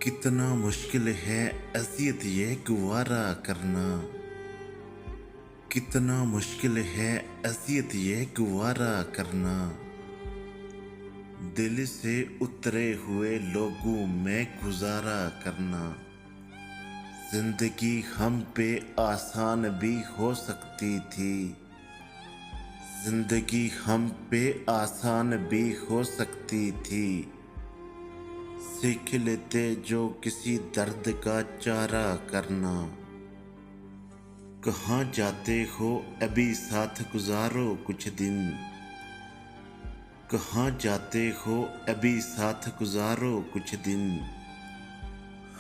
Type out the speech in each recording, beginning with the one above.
कितना मुश्किल है अज़ियत ये गुवारा करना। कितना मुश्किल है अज़ियत ये गुवारा करना। दिल से उतरे हुए लोगों में गुजारा करना। जिंदगी हम पे आसान भी हो सकती थी। जिंदगी हम पे आसान भी हो सकती थी। सीख लेते जो किसी दर्द का चारा करना। कहाँ जाते हो अभी साथ गुजारो कुछ दिन। कहाँ जाते हो अभी साथ गुजारो कुछ दिन।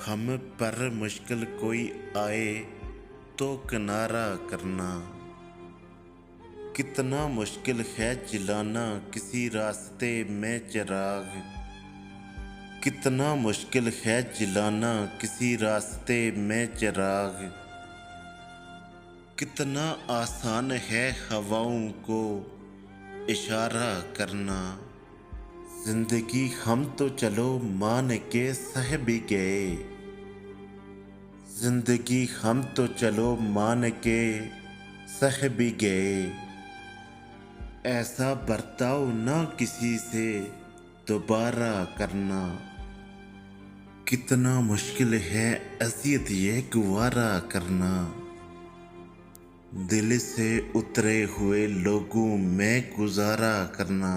हम पर मुश्किल कोई आए तो किनारा करना। कितना मुश्किल है जलाना किसी रास्ते में चिराग। कितना मुश्किल है जलाना किसी रास्ते में चिराग। कितना आसान है हवाओं को इशारा करना। जिंदगी हम तो चलो मान के सह भी गए। जिंदगी हम तो चलो मान के सह भी गए। ऐसा बर्ताव ना किसी से दोबारा करना। कितना मुश्किल है अज़ियत ये गुवारा करना। दिल से उतरे हुए लोगों में गुजारा करना।